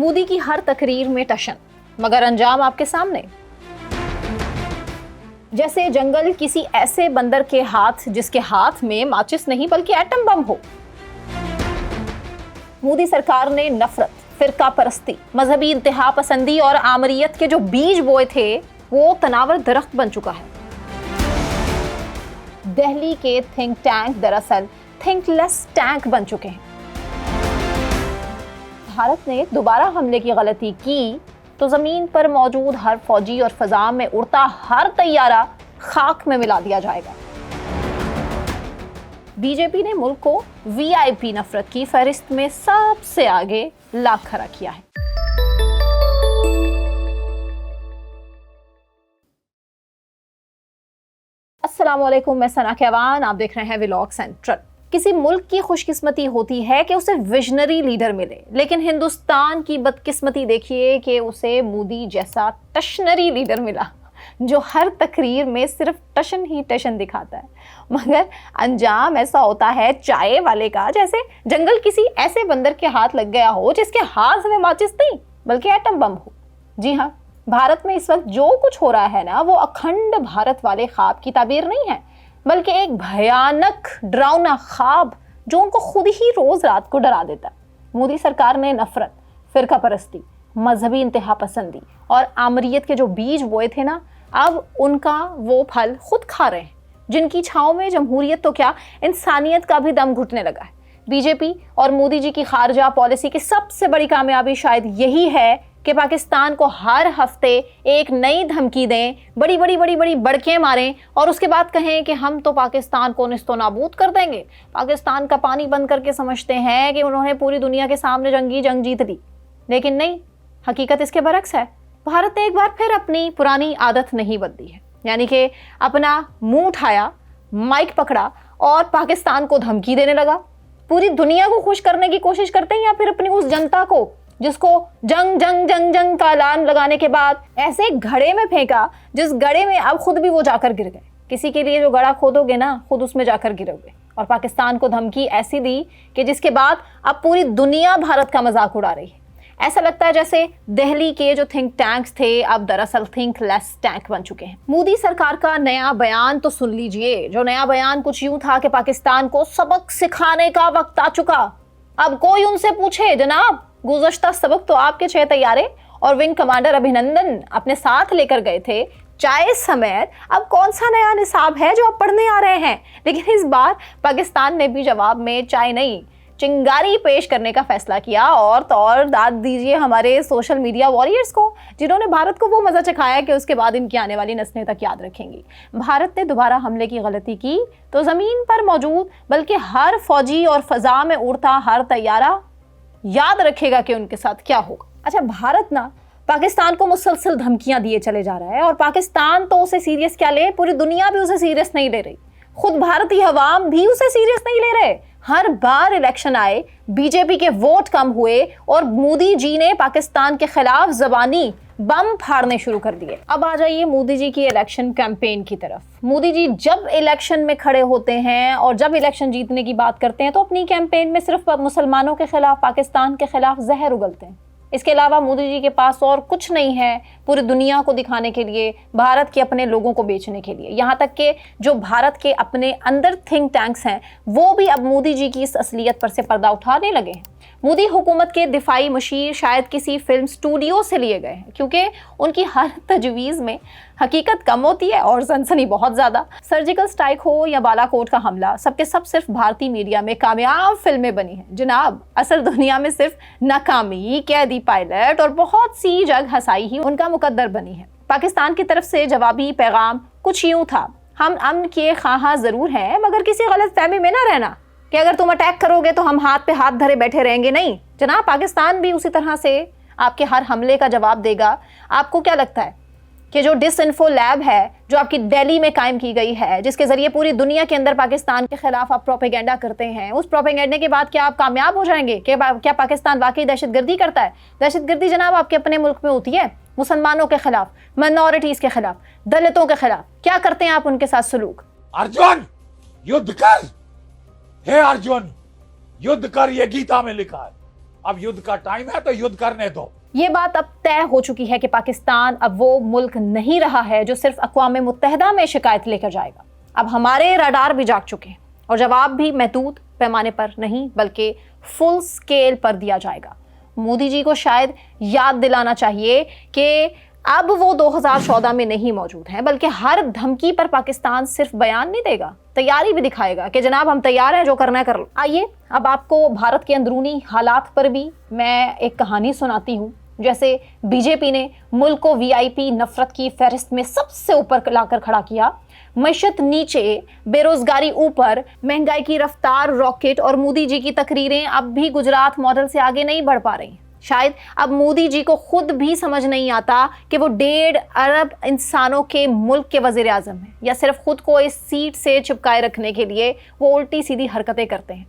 मोदी की हर तकरीर में टशन, मगर अंजाम आपके सामने। जैसे जंगल किसी ऐसे बंदर के हाथ जिसके हाथ में माचिस नहीं बल्कि एटम बम हो। मोदी सरकार ने नफरत, फिरका परस्ती, मजहबी इंतहा पसंदी और आमरीयत के जो बीज बोए थे वो तनावर दरख्त बन चुका है। दिल्ली के थिंक टैंक दरअसल थिंक लेस टैंक बन चुके हैं। भारत ने दोबारा हमले की गलती की तो जमीन पर मौजूद हर फौजी और फजा में उड़ता हर तैयारा खाक में मिला दिया जाएगा। बीजेपी ने मुल्क को वीआईपी नफरत की फहरिस्त में सबसे आगे ला खड़ा किया है। अस्सलाम वालेकुम, मैं सना कहवान, आप देख रहे हैं व्लॉग सेंट्रल। किसी मुल्क की खुशकिस्मती होती है कि उसे विजनरी लीडर मिले, लेकिन हिंदुस्तान की बदकिस्मती देखिए कि उसे मोदी जैसा टशनरी लीडर मिला जो हर तकरीर में सिर्फ टशन ही टशन दिखाता है, मगर अंजाम ऐसा होता है चाय वाले का जैसे जंगल किसी ऐसे बंदर के हाथ लग गया हो जिसके हाथ में माचिस नहीं बल्कि एटम बम हो। जी हाँ, भारत में इस वक्त जो कुछ हो रहा है ना, वो अखंड भारत वाले ख्वाब की ताबीर नहीं है, बल्कि एक भयानक डरावना ख्वाब जो उनको खुद ही रोज रात को डरा देता है। मोदी सरकार ने नफरत, फिरका परस्ती, मजहबी इंतहा पसंदी और आमरीयत के जो बीज बोए थे ना, अब उनका वो फल खुद खा रहे हैं, जिनकी छांव में जमहूरियत तो क्या इंसानियत का भी दम घुटने लगा है। बीजेपी और मोदी जी की खारजा पॉलिसी की सबसे बड़ी कामयाबी शायद यही है कि पाकिस्तान को हर हफ्ते एक नई धमकी दें, बड़ी बड़ी बड़ी बड़ी बड़कें मारें और उसके बाद कहें कि हम तो पाकिस्तान को निस्तो नाबूद कर देंगे। पाकिस्तान का पानी बंद करके समझते हैं कि उन्होंने पूरी दुनिया के सामने जंग जीत ली, लेकिन नहीं, हकीकत इसके बरक्स है। भारत ने एक बार फिर अपनी पुरानी आदत नहीं बदली है, यानी कि अपना मुंह उठाया, माइक पकड़ा और पाकिस्तान को धमकी देने लगा। पूरी दुनिया को खुश करने की कोशिश करते हैं या फिर अपनी उस जनता को जिसको जंग जंग जंग जंग का ऐलान लगाने के बाद ऐसे घड़े में फेंका जिस घड़े में अब खुद भी वो जाकर गिर गए। किसी के लिए जो गड़ा खोदोगे ना, खुद उसमें जाकर गिरोगे। और पाकिस्तान को धमकी ऐसी दी कि जिसके बाद अब पूरी दुनिया भारत का मजाक उड़ा रही है। ऐसा लगता है जैसे दिल्ली के जो थिंक टैंक्स थे अब दरअसल थिंक लेस टैंक बन चुके हैं। मोदी सरकार का नया बयान तो सुन लीजिए। जो नया बयान कुछ यूं था कि पाकिस्तान को सबक सिखाने का वक्त आ चुका। अब कोई उनसे पूछे, जनाब गुज़श्ता सबक तो आपके 6 तैयारे और विंग कमांडर अभिनंदन अपने साथ लेकर गए थे चाय समेत, अब कौन सा नया निसाब है जो आप पढ़ने आ रहे हैं। लेकिन इस बार पाकिस्तान ने भी जवाब में चाय नहीं, चिंगारी पेश करने का फैसला किया। और तो और दाद दीजिए हमारे सोशल मीडिया वॉरियर्स को, जिन्होंने भारत को वो मजा चखाया कि उसके बाद इनकी आने वाली नस्लें तक याद रखेंगी। भारत ने दोबारा हमले की गलती की तो जमीन पर मौजूद बल्कि हर फौजी और फजा में उड़ता हर तैयारा याद रखेगा कि उनके साथ क्या होगा। अच्छा, भारत ना पाकिस्तान को मुसलसल धमकियां दिए चले जा रहा है और पाकिस्तान तो उसे सीरियस क्या ले, पूरी दुनिया भी उसे सीरियस नहीं ले रही, खुद भारतीय अवाम भी उसे सीरियस नहीं ले रहे। हर बार इलेक्शन आए, बीजेपी के वोट कम हुए और मोदी जी ने पाकिस्तान के खिलाफ जबानी बम फाड़ने शुरू कर दिए। अब आ जाइए मोदी जी की इलेक्शन कैंपेन की तरफ। मोदी जी जब इलेक्शन में खड़े होते हैं और जब इलेक्शन जीतने की बात करते हैं तो अपनी कैंपेन में सिर्फ मुसलमानों के खिलाफ, पाकिस्तान के खिलाफ जहर उगलते हैं। इसके अलावा मोदी जी के पास और कुछ नहीं है पूरी दुनिया को दिखाने के लिए, भारत के अपने लोगों को बेचने के लिए। यहाँ तक कि जो भारत के अपने अंदर थिंक टैंक्स हैं वो भी अब मोदी जी की इस असलियत पर से पर्दा उठाने लगे हैं। मोदी हुकूमत के दिफाई मशीर शायद किसी फिल्म स्टूडियो से लिए गए हैं, क्योंकि उनकी हर तजवीज़ में हकीकत कम होती है और सनसनी बहुत ज़्यादा। सर्जिकल स्ट्राइक हो या बालाकोट का हमला, सबके सब सिर्फ भारतीय मीडिया में कामयाब फिल्में बनी हैं जनाब। असल दुनिया में सिर्फ नाकामी, कैदी पायलट और बहुत सी जग हंसाई ही उनका मुकद्दर बनी है। पाकिस्तान की तरफ से जवाबी पैगाम कुछ यूँ था, हम अमन के ख्वाह ज़रूर हैं मगर किसी गलत फहमी में ना रहना कि अगर तुम अटैक करोगे तो हम हाथ पे हाथ धरे बैठे रहेंगे। नहीं जनाब, पाकिस्तान भी उसी तरह से आपके हर हमले का जवाब देगा। आपको क्या लगता है कि जो डिसइंफो लैब है जो आपकी दिल्ली में कायम की गई है, जिसके ज़रिए पूरी दुनिया के अंदर पाकिस्तान के खिलाफ आप प्रोपेगेंडा करते हैं, उस प्रोपेगेंडे के बाद क्या आप कामयाब हो जाएंगे? क्या पाकिस्तान वाकई दहशतगर्दी करता है? दहशतगर्दी जनाब आपके अपने मुल्क में होती है, मुसलमानों के खिलाफ, माइनॉरिटीज़ के खिलाफ, दलितों के खिलाफ। क्या करते हैं आप उनके साथ सलूक? अर्जुन युद्ध कर, हे अर्जुन युद्ध कर, ये गीता में लिखा है। अब युद्ध का टाइम है तो युद्ध करने दो। ये बात अब तय हो चुकी है कि पाकिस्तान अब वो मुल्क नहीं रहा है जो सिर्फ अक़वाम मुत्तहिदा में शिकायत लेकर जाएगा। अब हमारे रडार भी जाग चुके हैं और जवाब भी महदूद पैमाने पर नहीं बल्कि फुल स्केल पर दिया जाएगा। मोदी जी को शायद याद दिलाना चाहिए कि अब वो 2014 में नहीं मौजूद हैं, बल्कि हर धमकी पर पाकिस्तान सिर्फ बयान नहीं देगा, तैयारी भी दिखाएगा कि जनाब हम तैयार हैं, जो करना है कर लो। आइए अब आपको भारत के अंदरूनी हालात पर भी मैं एक कहानी सुनाती हूँ। जैसे बीजेपी ने मुल्क को वीआईपी नफरत की फहरिस्त में सबसे ऊपर लाकर खड़ा किया, मईशत नीचे, बेरोजगारी ऊपर, महंगाई की रफ्तार रॉकेट और मोदी जी की तकरीरें अब भी गुजरात मॉडल से आगे नहीं बढ़ पा रही। शायद अब मोदी जी को खुद भी समझ नहीं आता कि वो 1.5 अरब इंसानों के मुल्क के वजीर आजम हैं, या सिर्फ खुद को इस सीट से चिपकाए रखने के लिए वो उल्टी सीधी हरकतें करते हैं।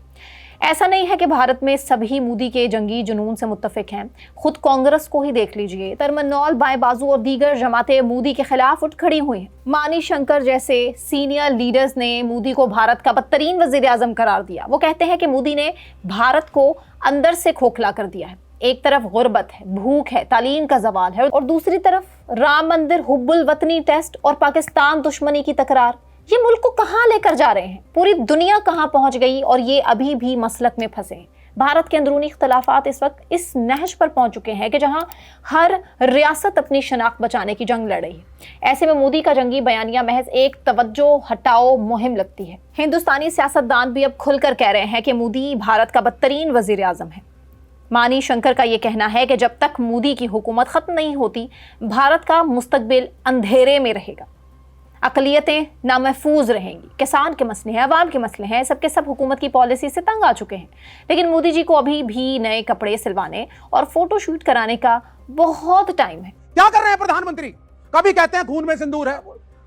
ऐसा नहीं है कि भारत में सभी मोदी के जंगी जुनून से मुत्तफिक हैं। खुद कांग्रेस को ही देख लीजिए, तरमन्नौल, बाएं बाजू और दीगर जमातें मोदी के खिलाफ उठ खड़ी हुई हैं। मानी शंकर जैसे सीनियर लीडर्स ने मोदी को भारत का बदतरीन वजीर आजम करार दिया। वो कहते हैं कि मोदी ने भारत को अंदर से खोखला कर दिया है। एक तरफ गुर्बत है, भूख है, तालीम का जवाल है, और दूसरी तरफ राम मंदिर, हुब्बुल वतनी टेस्ट और पाकिस्तान दुश्मनी की तकरार। ये मुल्क को कहां लेकर जा रहे हैं? पूरी दुनिया कहां पहुंच गई और ये अभी भी मसलक में फंसे हैं। भारत के अंदरूनी इख्तलाफात इस वक्त इस नहज पर पहुंच चुके हैं कि जहां हर रियासत अपनी शनाख्त बचाने की जंग लड़ रही है। ऐसे में मोदी का जंगी बयानिया महज एक तवज्जो हटाओ मुहिम लगती है। हिंदुस्तानी सियासतदान भी अब खुलकर कह रहे हैं कि मोदी भारत का बदतरीन वजीर आजम है। मानी शंकर का यह कहना है कि जब तक मोदी की हुकूमत खत्म नहीं होती, भारत का मुस्तकबिल अंधेरे में रहेगा, अकलियतें नामहफूज रहेंगी। किसान के मसले हैं, अवाम के मसले हैं, सबके सब हुकूमत की पॉलिसी से तंग आ चुके हैं। लेकिन मोदी जी को अभी भी नए कपड़े सिलवाने और फोटो शूट कराने का बहुत टाइम है। क्या कर रहे हैं प्रधानमंत्री? कभी कहते हैं खून में सिंदूर है।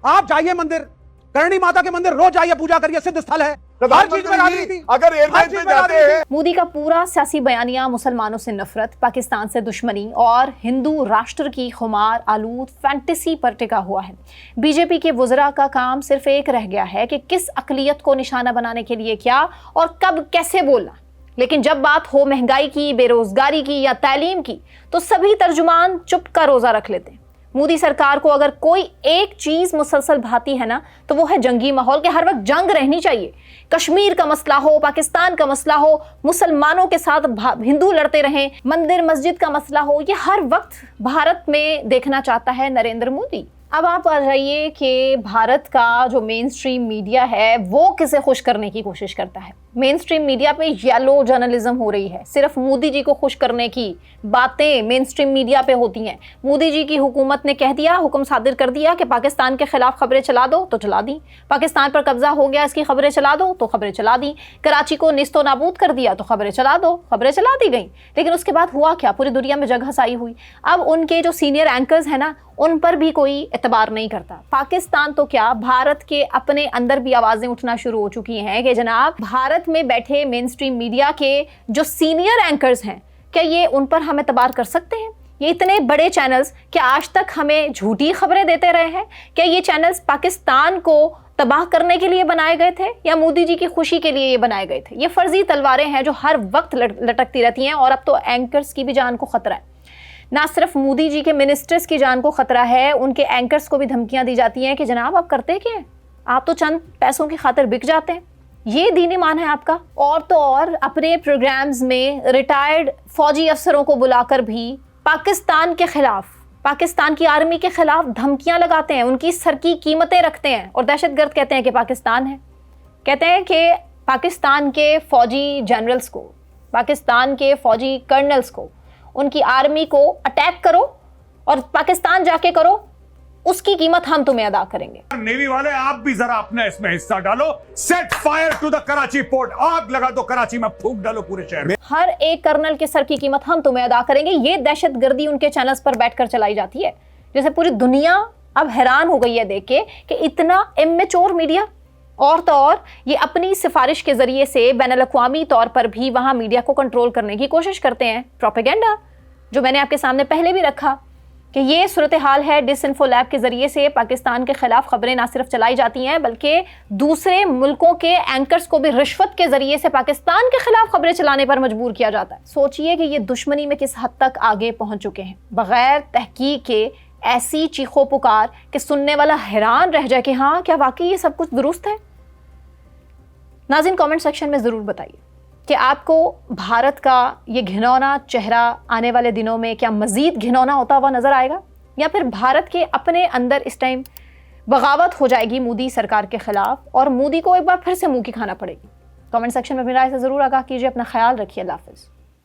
आप जाइए मंदिर, करणी माता के मंदिर रोज जाइए, पूजा करिए, सिद्ध स्थल है। हर चीज में राजनीति। अगर एयरलाइन में जाते हैं। मोदी का पूरा सियासी बयानिया मुसलमानों से नफरत, पाकिस्तान से दुश्मनी और हिंदू राष्ट्र की खुमार आलूद फैंटेसी पर टिका हुआ है। बीजेपी के वुज़रा का काम सिर्फ एक रह गया है कि किस अकलियत को निशाना बनाने के लिए क्या और कब कैसे बोलना। लेकिन जब बात हो महंगाई की, बेरोजगारी की या तालीम की, तो सभी तर्जुमान चुप का रोजा रख लेते हैं। मोदी सरकार को अगर कोई एक चीज मुसलसल भाती है ना, तो वो है जंगी माहौल के हर वक्त जंग रहनी चाहिए। कश्मीर का मसला हो, पाकिस्तान का मसला हो, मुसलमानों के साथ हिंदू लड़ते रहें, मंदिर मस्जिद का मसला हो, ये हर वक्त भारत में देखना चाहता है नरेंद्र मोदी। अब आप आ जाइए कि भारत का जो मेन स्ट्रीम मीडिया है वो किसे खुश करने की कोशिश करता है। मेन स्ट्रीम मीडिया पे येलो जर्नलिज्म हो रही है। सिर्फ मोदी जी को खुश करने की बातें मेन स्ट्रीम मीडिया पे होती हैं। मोदी जी की हुकूमत ने कह दिया, हुक्म सादिर कर दिया कि पाकिस्तान के खिलाफ खबरें चला दो तो चला दी, पाकिस्तान पर कब्जा हो गया इसकी खबरें चला दो तो खबरें चला दी, कराची को निस्तो नाबूद कर दिया तो खबरें चला दो, खबरें चला दी गई। लेकिन उसके बाद हुआ क्या? पूरी दुनिया में जग हसाई हुई। अब उनके जो सीनियर एंकर्स हैं ना, उन पर भी कोई एतबार नहीं करता। पाकिस्तान तो क्या, भारत के अपने अंदर भी आवाजें उठना शुरू हो चुकी हैं कि जनाब भारत में बैठे मेन स्ट्रीम मीडिया के जो सीनियर एंकर्स हैं, क्या ये उन पर हम एतबार कर सकते हैं? ये इतने बड़े चैनल्स क्या आज तक हमें झूठी खबरें देते रहे हैं? क्या ये चैनल्स पाकिस्तान को तबाह करने के लिए बनाए गए थे या मोदी जी की खुशी के लिए ये बनाए गए थे? ये फर्जी तलवारें हैं जो हर वक्त लटकती रहती हैं। और अब तो एंकर्स की भी जान को खतरा है। ना सिर्फ मोदी जी के मिनिस्टर्स की जान को खतरा है, उनके एंकर्स को भी धमकियां दी जाती हैं कि जनाब आप करते क्या हैं? आप तो चंद पैसों की खातिर बिक जाते हैं। ये दीन ईमान है आपका? और तो और अपने प्रोग्राम्स में रिटायर्ड फौजी अफसरों को बुलाकर भी पाकिस्तान के खिलाफ, पाकिस्तान की आर्मी के खिलाफ धमकियां लगाते हैं, उनकी सर की कीमतें रखते हैं और दहशतगर्द कहते हैं कि पाकिस्तान है। कहते हैं कि पाकिस्तान के फौजी जनरल्स को, पाकिस्तान के फौजी कर्नल्स को, उनकी आर्मी को अटैक करो और पाकिस्तान जाके करो, उसकी कीमत हम तुम्हें अदा करेंगे। नेवी वाले आप भी जरा अपना इसमें हिस्सा डालो। Set fire to the Karachi port, आग लगा दो कराची में, फूंक डालो पूरे शहर में। हर एक कर्नल के सर की कीमत हम तुम्हें अदा करेंगे। ये दहशतगर्दी उनके चैनल्स पर बैठकर चलाई जाती है, जैसे पूरी दुनिया अब हैरान हो गई है देख के कि इतना इमेच्योर मीडिया। और तो और ये अपनी सिफारिश के जरिए से बैनुल-अक़वामी तौर पर भी वहां मीडिया को कंट्रोल करने की कोशिश करते हैं। प्रोपेगेंडा, जो मैंने आपके सामने पहले भी रखा कि ये सूरत हाल है। डिसइंफो लैब के जरिए से पाकिस्तान के खिलाफ खबरें ना सिर्फ चलाई जाती हैं बल्कि दूसरे मुल्कों के एंकर्स को भी रिश्वत के जरिए से पाकिस्तान के खिलाफ खबरें चलाने पर मजबूर किया जाता है। सोचिए कि ये दुश्मनी में किस हद तक आगे पहुंच चुके हैं। बगैर तहकीक के ऐसी चीखों पुकार कि सुनने वाला हैरान रह जाए कि हाँ, क्या वाकई ये सब कुछ दुरुस्त है। नाज़रीन, कमेंट सेक्शन में ज़रूर बताइए कि आपको भारत का ये घिनौना चेहरा आने वाले दिनों में क्या मज़ीद घिनौना होता हुआ नज़र आएगा, या फिर भारत के अपने अंदर इस टाइम बगावत हो जाएगी मोदी सरकार के ख़िलाफ़ और मोदी को एक बार फिर से मुँह की खाना पड़ेगी। कमेंट सेक्शन में अपनी राय से ज़रूर आगाह कीजिए। अपना ख्याल रखिए। अल्लाह हाफ़िज़।